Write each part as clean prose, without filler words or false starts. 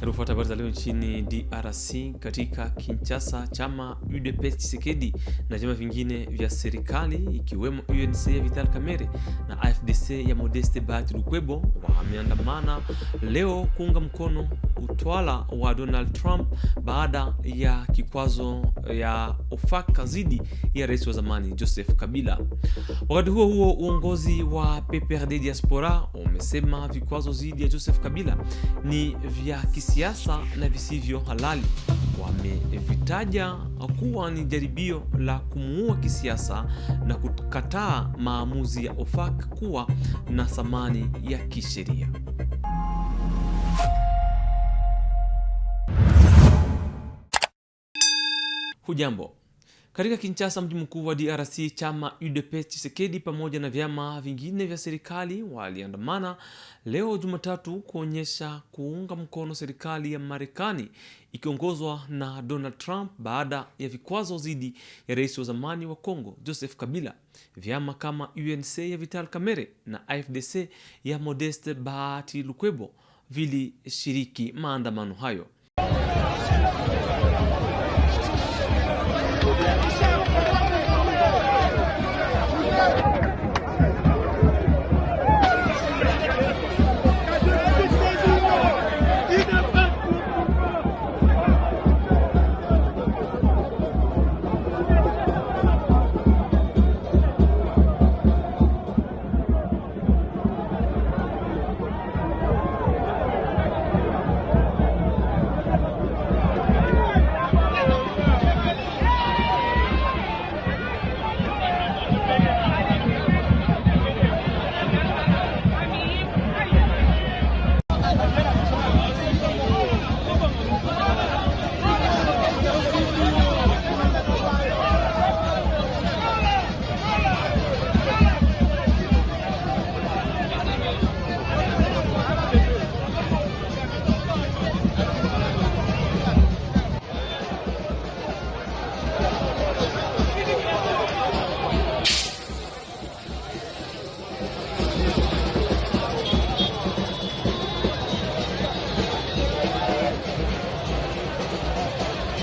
Karibu habari za leo nchini DRC. Katika Kinshasa, chama UDPS Tshisekedi na vyama vingine vya serikali ikiwemo UNC ya Vital Kamerhe na AFDC ya Modeste Bayirukwebo wameandamana leo kuunga mkono utawala wa Donald Trump baada ya kikwazo ya OFAC dhidi ya rais wa zamani Joseph Kabila. Wakati huo huo, uongozi wa PPRD Diaspora umesema vikwazo dhidi ya Joseph Kabila ni vya kisiasa na visivyo halali. Wamevitaja kuwa ni jaribio la kumuua kisiasa na kukataa maamuzi ya OFAC kuwa na thamani ya kisheria. Hujambo. Katika Kinshasa, mji mkuu wa DRC, chama UDPS Tshisekedi pamoja na vyama vingine vya serikali waliandamana leo Jumatatu kuonyesha kuunga mkono serikali ya Marekani ikiongozwa na Donald Trump baada ya vikwazo dhidi ya rais wa zamani wa Kongo Joseph Kabila. Vyama kama UNC ya Vital Kamerhe na AFDC ya Modeste Bayirukwebo vilishiriki maandamano hayo.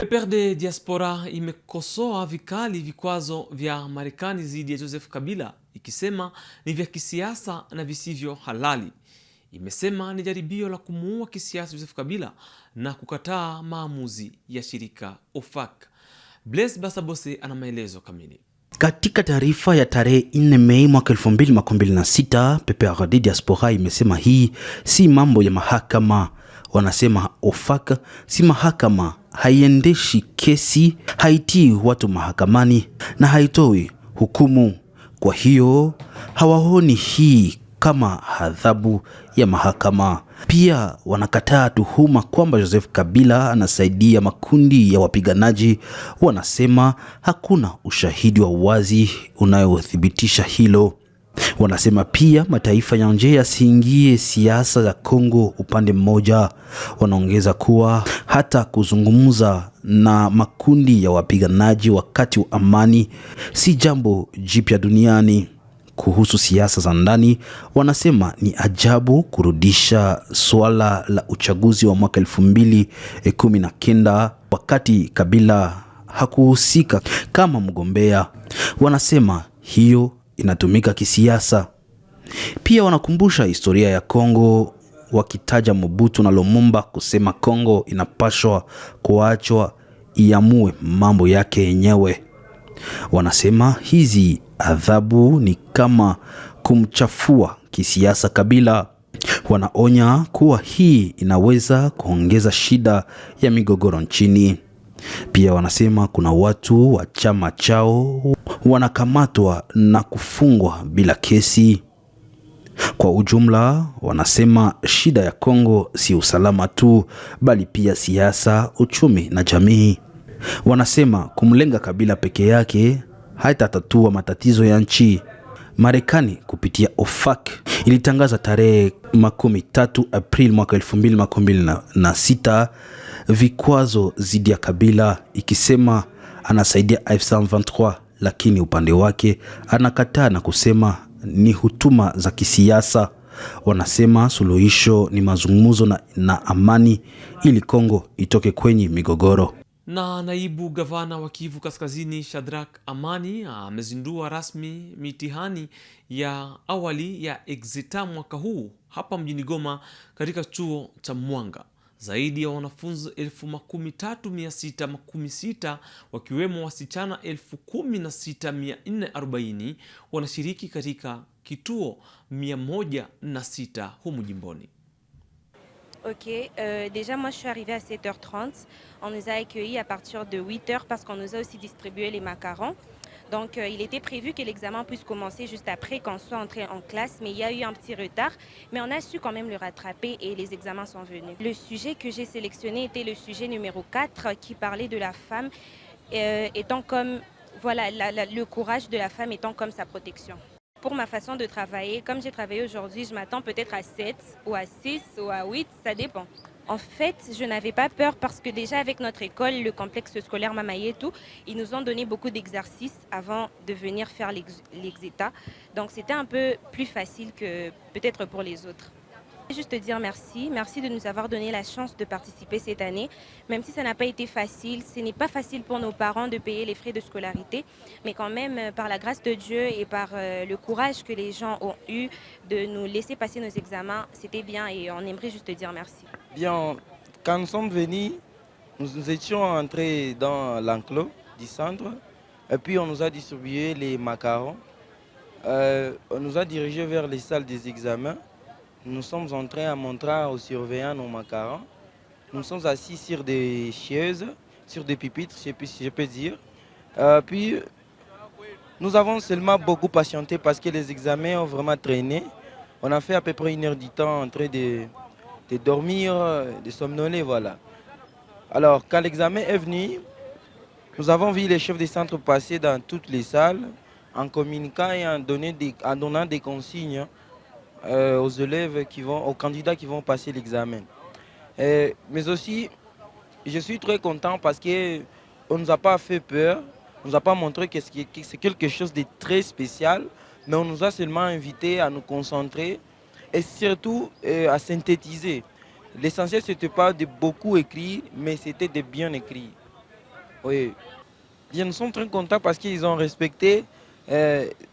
PPRD Diaspora imekosoa vikali vikwazo vya Marekani dhidi ya Joseph Kabila ikisema ni vya kisiasa na visivyo halali. Imesema ni jaribio la kumuua kisiasa Joseph Kabila na kukataa maamuzi ya shirika OFAC. Blaise Basabose ana maelezo kamili. Katika taarifa ya tarehe 4 Mei mwaka 2026, PPRD Diaspora imesema hii si mambo ya mahakama. Wanasema OFAC si mahakama, haiendeshi kesi, haitii watu mahakamani na haitoi hukumu. Kwa hiyo hawaoni hii kama adhabu ya mahakama. Pia wanakataa tuhuma kwamba Joseph Kabila anasaidia makundi ya wapiganaji. Wanasema hakuna ushahidi wa wazi unayothibitisha hilo. Wanasema pia mataifa ya nje yasiingie siasa za Kongo upande mmoja. Wanaongeza kuwa hata kuzungumza na makundi ya wapiganaji wakati wa amani si jambo jipya duniani. Kuhusu siasa za ndani, wanasema ni ajabu kurudisha swala la uchaguzi wa mwaka 2019 wakati Kabila hakuhusika kama mgombea. Wanasema hiyo inatumika kisiasa. Pia wanakumbusha historia ya Kongo, wakitaja Mobutu na Lumumba kusema Kongo inapaswa kuachwa iamue mambo yake yenyewe. Wanasema hizi adhabu ni kama kumchafua kisiasa Kabila. Wanaonya kuwa hii inaweza kuongeza shida ya migogoro nchini. Pia wanasema kuna watu wa chama chao wanakamatwa na kufungwa bila kesi. Kwa ujumla, wanasema shida ya Kongo si usalama tu, bali pia siasa, uchumi na jamii. Wanasema kumlenga Kabila peke yake haitatatua matatizo ya nchi. Marekani kupitia OFAC ilitangaza tarehe 13 Aprili mwaka 2026 vikwazo dhidi ya Kabila ikisema anasaidia F23, lakini upande wake anakataa na kusema ni hutuma za kisiasa. wanasema suluhisho ni mazungumzo na amani ili Kongo itoke kwenye migogoro. Na naibu gavana wa Kivu Kaskazini Shadrack Amani amezindua rasmi mitihani ya awali ya Exeta mwaka huu hapa mjini Goma katika chuo cha Mwanga. Zaidi ya wanafunzi 13,616 wakiwemo wasichana 16,440 wanashiriki katika kituo 106 humu jimboni. Ok, déjà moi je suis arrivée à 7h30, on nous a accueillis à partir de 8h parce qu'on nous a aussi distribué les macarons. Donc il était prévu que l'examen puisse commencer juste après qu'on soit entré en classe, mais il y a eu un petit retard, mais on a su quand même le rattraper et les examens sont venus. Le sujet que j'ai sélectionné était le sujet numéro 4 qui parlait de la femme étant comme, voilà, le courage de la femme étant comme sa protection. Pour ma façon de travailler, comme j'ai travaillé aujourd'hui, je m'attends peut-être à 7 ou à 6 ou à 8, ça dépend. En fait, je n'avais pas peur parce que déjà avec notre école, le complexe scolaire Mamaye et tout, ils nous ont donné beaucoup d'exercices avant de venir faire l'exéta. Donc c'était un peu plus facile que peut-être pour les autres. Juste dire merci, merci de nous avoir donné la chance de participer cette année, même si ça n'a pas été facile. Ce n'est pas facile pour nos parents de payer les frais de scolarité, mais quand même, par la grâce de Dieu et par le courage que les gens ont eu de nous laisser passer nos examens, c'était bien et on aimerait juste dire merci. Bien, quand nous sommes venus, nous étions entrés dans l'enclos du centre et puis on nous a distribué les macarons. On nous a dirigés vers les salles des examens. Nous sommes entrés en montrant aux surveillants nos macarons. Nous sommes assis sur des chaises, sur des pupitres, je peux dire. Puis, nous avons seulement beaucoup patienté parce que les examens ont vraiment traîné. On a fait à peu près 1 heure du temps en train de dormir, de somnoler, voilà. Alors, quand l'examen est venu, nous avons vu les chefs des centres passer dans toutes les salles en communiquant et en donnant des consignes aux élèves aux candidats qui vont passer l'examen. Mais aussi, je suis très content parce qu'on ne nous a pas fait peur, on ne nous a pas montré que c'est quelque chose de très spécial, mais on nous a seulement invités à nous concentrer et surtout à synthétiser. L'essentiel, ce n'était pas de beaucoup écrire, mais c'était de bien écrire. Oui. Bien, nous sommes très contents parce qu'ils ont respecté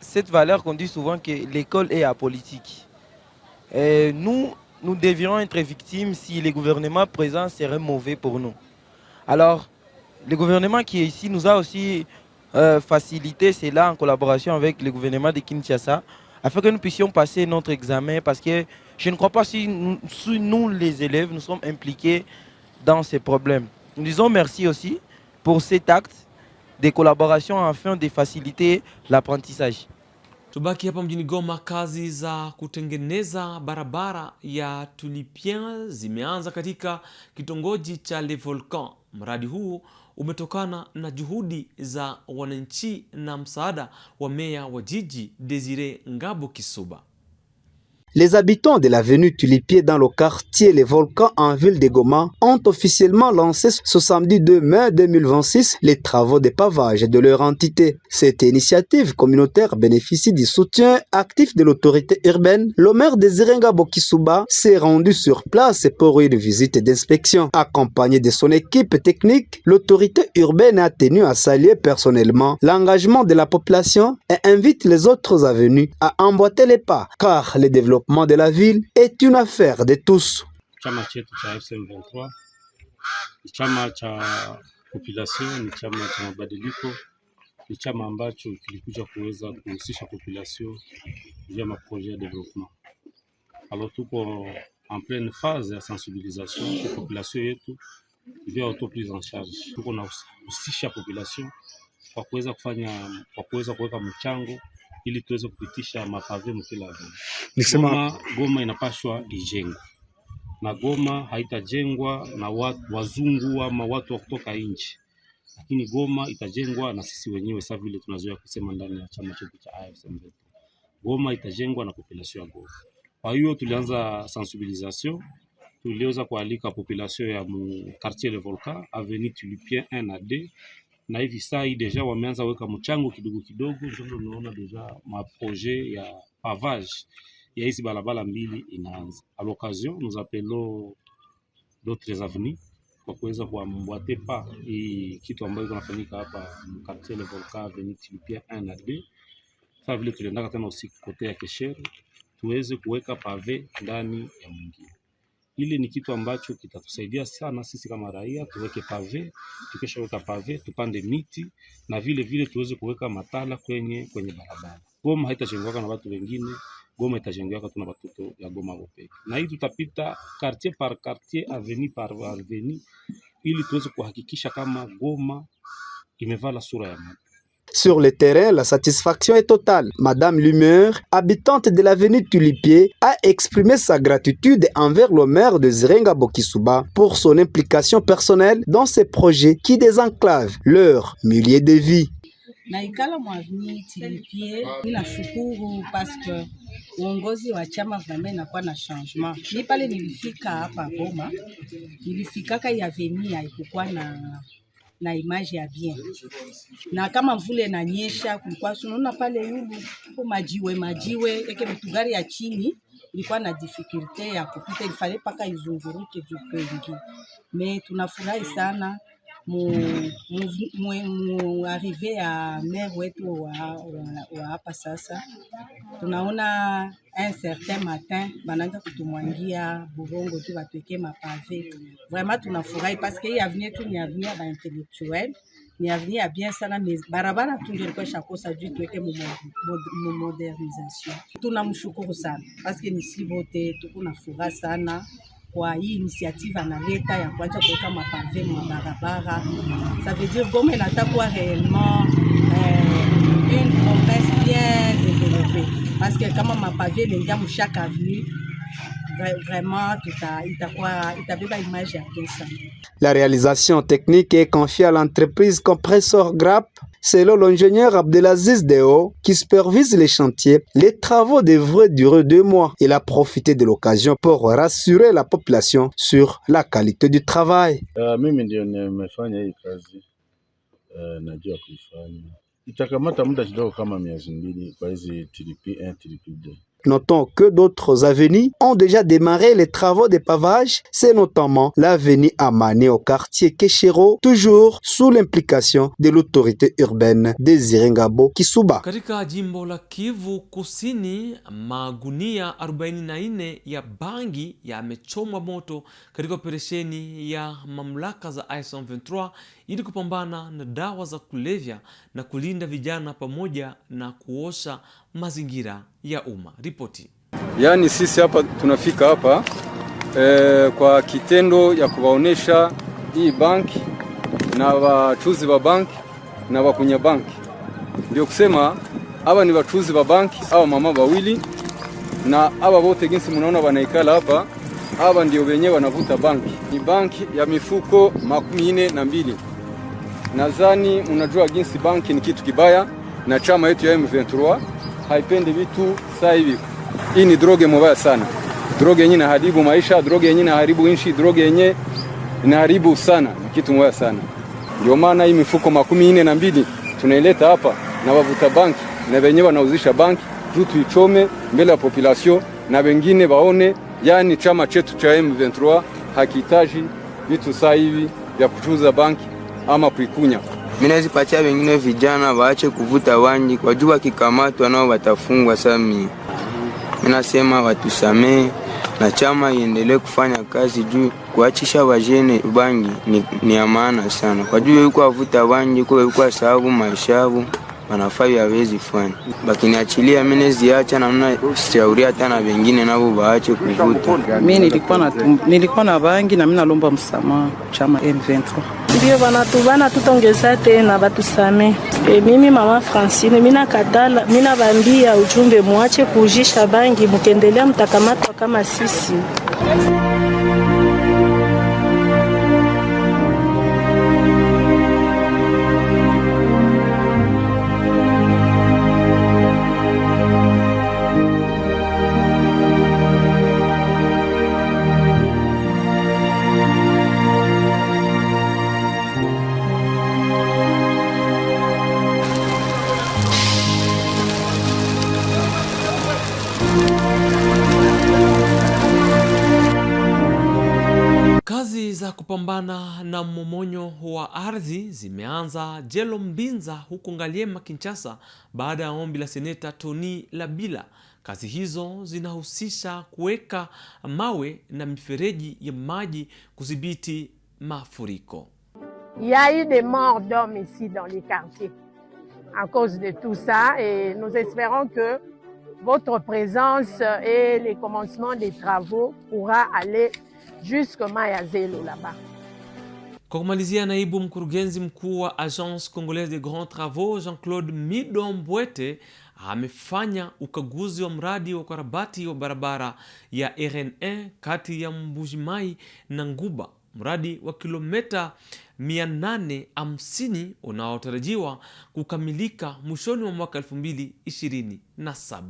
cette valeur qu'on dit souvent que l'école est apolitique. Nous devions être victimes si le gouvernement présent serait mauvais pour nous. Alors, le gouvernement qui est ici nous a aussi facilité cela en collaboration avec le gouvernement de Kinshasa afin que nous puissions passer notre examen parce que je ne crois pas si nous les élèves, nous sommes impliqués dans ces problèmes. Nous disons merci aussi pour cet acte de collaboration afin de faciliter l'apprentissage. Tubaki hapa mjini Goma, kazi za kutengeneza barabara ya Tulipien zimeanza katika kitongoji cha Le Volcan. Mradi huu umetokana na juhudi za wananchi na msaada wa meya wa jiji Desire Ngabo Kisuba. Les habitants de l'avenue Tulipier dans le quartier Les Volcans en ville de Goma ont officiellement lancé ce samedi 2 mai 2026 les travaux de pavage de leur entité. Cette initiative communautaire bénéficie du soutien actif de l'autorité urbaine. Le maire Desire Ngabo Kisuba s'est rendu sur place pour une visite d'inspection. Accompagné de son équipe technique, l'autorité urbaine a tenu à saluer personnellement l'engagement de la population et invite les autres avenues à emboîter les pas car le développement de la ville est une affaire de tous. Chama chetu cha FM23 ni chama cha population, ni chama cha mabadiliko, ni chama ambacho kilikuja kuweza kuhusisha population via maprojet ya development. Alors tuko en pleine phase ya sensibilisation kwa population yetu via auto prise en charge. Tuko na husisha population kwa kuweza kuweka mchango ili tuweze kupitisha mapave mkila Goma. Goma inapashwa ijengwe na Goma haitajengwa na wazungu ama watu wa kutoka nje, lakini Goma itajengwa na sisi wenyewe, sawa vile tunazoea kusema ndani ya chama chetu cha AFC. Goma itajengwa na population ya Goma. Kwa hiyo tulianza sensibilisation, tuliweza kualika population ya mu quartier Le Volcan, avenue Tulipien 1 na 2, na hivi saa hii deja wameanza weka mchango kidogo kidogo, ndio unaona deja ma projet ya pavage ya hizi barabara mbili inaanza. À l'occasion, nous appelons d'autres avenues kwa kuweza kuambwate pa hii kitu ambayo kinafanyika hapa quartier Le Volcan avenue Tilipia 1 na 2. Sasa vile tuliendaka tena usiku kote ya Keshere tuweze kuweka pave ndani ya mwingine. Ile ni kitu ambacho kitatusaidia sana sisi kama raia, tuweke pave, tukishaweka pave tupande miti na vile vile tuweze kuweka matala kwenye barabara. Goma haitajengwa na watu wengine, Goma itajengwa tu na watoto ya Goma pekee. Na hii tutapita quartier par quartier, avenue par avenue ili tuweze kuhakikisha kama Goma imevala sura ya mtu. Sur le terrain, la satisfaction est totale. Madame Lumeur, habitante de l'avenue Tulipier, a exprimé sa gratitude envers le maire de Zirenga Bokisuba pour son implication personnelle dans ces projets qui désenclavent leur milieu de vie. Naikala mwaveni Tilipie, ninashukuru parce que uongozi wa chama vraiment inakuwa na changement. Ni pale nilifika hapa Goma, nilifikaka ya avenue haikuwa na image ya bien. Na kama mvule na nyesha kulikuwa tunaona pale yulu kwa majiwe eke mitugari ya chini ilikuwa na difficulté ya kupita, ilifale paka izunguruke jukengi. Me tunafurahi sana mu arrive ya maire wetu wa hapa sasa. Tunaona un certain matin bananza kutumwangia burongo tu batuweke mapave. Vraiment tunafurahi parce que hii avenue tu ni avenue ya intellectuel, ni avenue ya bien sana, mais barabara tungelikuwa shakosa juu tuweke mu modernisation. Tunamshukuru sana parce que nisi bote tukuna furaha sana kwa hii initiative analeta ya kuacha kuweka mapave mu barabara. Ça veut dire Goma inatakuwa réellement une province bien développée. Parce que kama mapave lenga mu chaque avenue, vraiment itabeba image ya pesa. La réalisation technique est confiée à l'entreprise Compressor Grap. Selon l'ingénieur Abdelaziz Deo, qui supervise les chantiers, les travaux devraient durer 2 mois. Il a profité de l'occasion pour rassurer la population sur la qualité du travail. Mimi ndio nimefanya hii kazi, najua kuifanya. Itakamata muda kidogo kama miezi 2 kwa hizi TDP 1, TDP 2. Notons que d'autres avenues ont déjà démarré les travaux de pavage. C'est notamment l'avenue Amane au quartier Keshero, toujours sous l'implication de l'autorité urbaine de Zirenga Bokisuba. Katika jimbo la Kivu Kusini, magunia 44 ya bangi yamechomwa moto katika operesheni ya mamlaka za M23 ili kupambana na dawa za kulevya na kulinda vijana pamoja na kuosha mazingira ya umma. Ripoti. Yaani sisi hapa tunafika hapa kwa kitendo ya kuwaonesha hii banki na wachuzi wa banki na wakunya banki. Ndio kusema hawa ni wachuzi wa banki, hawa mama wawili na hawa wote jinsi mnaona wanaikala hapa, hawa ndio wenyewe wanavuta banki. Ni banki ya mifuko 42. Nadhani unajua jinsi banki ni kitu kibaya na chama yetu ya M23 haipendi vitu saa hivi. Hii ni droge mbaya sana. Droge yenyewe inaharibu maisha, droge yenyewe inaharibu nchi, droge yenyewe inaharibu sana, ni kitu mbaya sana. Ndio maana hii mifuko 42 tunaileta hapa na wavuta banki na wenyewe wanauzisha banki, tu tuichome mbele ya population na wengine waone, yani chama chetu cha M23 hakitaji vitu saa hivi vya kuchuza banki ama kuikunya. Mimi nazipatia wengine vijana waache kuvuta wangi kwa jua kikamatwa nao watafungwa sami. Mimi nasema watusamee na chama iendelee kufanya kazi juu kuachisha wajene bangi ni ya maana sana. Kwa juu yuko avuta wangi kwa sababu maishavu wanafai hawezi fanya. Bakiniachilia mimi naziacha na mna shauri hata na wengine nao waache kuvuta. Mimi nilikuwa na bangi na mimi nalomba msamaha chama M23. Ndio banatubana tutongeza tena batusame. Mimi mama Francine mimi nakatala, mimi nabambia ujumbe muache kujisha bangi, mkendelea mtakamatwa kama sisi. za kupambana na mmomonyo wa ardhi zimeanza Jelo Mbinza huko Ngaliema, Kinshasa, baada ya ombi la seneta Tony Labila. Kazi hizo zinahusisha kuweka mawe na mifereji ya maji kudhibiti mafuriko. Il y a eu des morts d'hommes ici dans les quartiers à cause de tout ça, et nous espérons que votre présence et les commencements des travaux pourra aller jusqu'au Mayazelo là-bas. Kwa kumalizia, naibu mkurugenzi mkuu wa Agence Congolaise des Grands Travaux Jean-Claude Midombwete amefanya ukaguzi wa mradi wa ukarabati wa barabara ya RN1 kati ya Mbujimai na Nguba, mradi wa kilomita 850 unaotarajiwa kukamilika mwishoni wa mwaka 2027.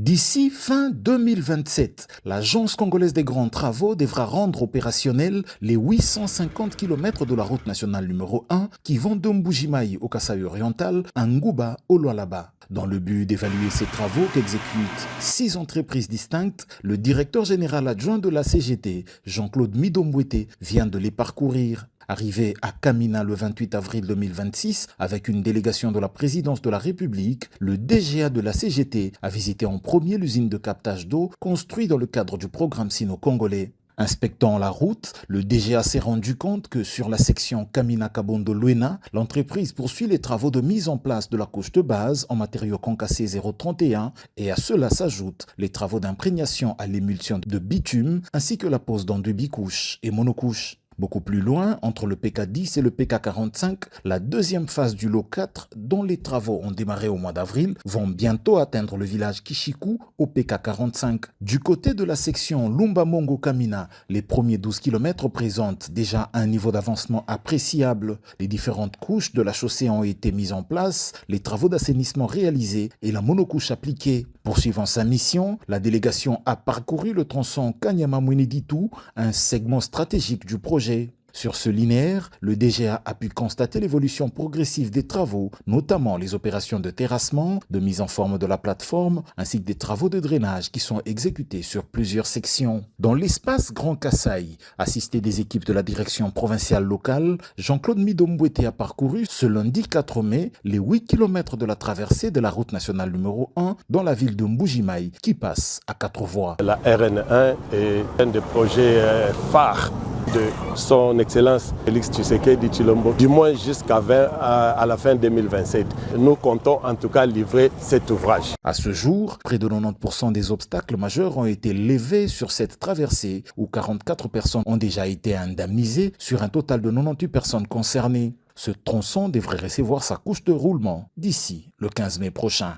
D'ici fin 2027, l'Agence congolaise des grands travaux devra rendre opérationnels les 850 km de la route nationale numéro 1 qui vont de Mbujimai au Kasaï oriental à Nguba au Lualaba. Dans le but d'évaluer ces travaux qu'exécutent 6 entreprises distinctes, le directeur général adjoint de la CGT, Jean-Claude Midombwete, vient de les parcourir. Arrivé à Kamina le 28 avril 2026 avec une délégation de la présidence de la République, le DGA de la CGT a visité en premier l'usine de captage d'eau construite dans le cadre du programme sino-congolais. Inspectant la route, le DGA s'est rendu compte que sur la section Kamina-Kabondo-Luena, l'entreprise poursuit les travaux de mise en place de la couche de base en matériaux concassés 031 et à cela s'ajoutent les travaux d'imprégnation à l'émulsion de bitume ainsi que la pose d'enduits bicouches et monocouches. Beaucoup plus loin, entre le PK10 et le PK45, la deuxième phase du lot 4, dont les travaux ont démarré au mois d'avril, vont bientôt atteindre le village Kishiku au PK45. Du côté de la section Lumba-Mongo-Kamina, les premiers 12 km présentent déjà un niveau d'avancement appréciable. Les différentes couches de la chaussée ont été mises en place, les travaux d'assainissement réalisés et la monocouche appliquée. Poursuivant sa mission, la délégation a parcouru le tronçon Kanyama-Mweneditu, un segment stratégique du projet. Sur ce linéaire, le DGA a pu constater l'évolution progressive des travaux, notamment les opérations de terrassement, de mise en forme de la plateforme, ainsi que des travaux de drainage qui sont exécutés sur plusieurs sections. Dans l'espace Grand Kasaï, assisté des équipes de la direction provinciale locale, Jean-Claude Midombwete a parcouru ce lundi 4 mai les 8 km de la traversée de la route nationale numéro 1 dans la ville de Mbujimai qui passe à 4 voies. La RN1 est un des projets phares de son Excellence Félix Tshisekedi Tshilombo, du moins jusqu'à la fin 2027. Nous comptons en tout cas livrer cet ouvrage. À ce jour, près de 90% des obstacles majeurs ont été levés sur cette traversée où 44 personnes ont déjà été indemnisées sur un total de 98 personnes concernées. Ce tronçon devrait recevoir sa couche de roulement d'ici le 15 mai prochain.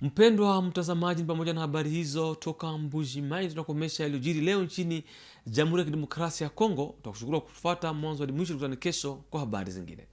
Mpendwa mtazamaji, pamoja na habari hizo toka Mbujimai, tunakomesha yaliyojiri leo nchini Jamhuri ya Kidemokrasia ya Kongo. Tutakushukuru kufuata mwanzo hadi mwisho. Tukutane kesho kwa habari zingine.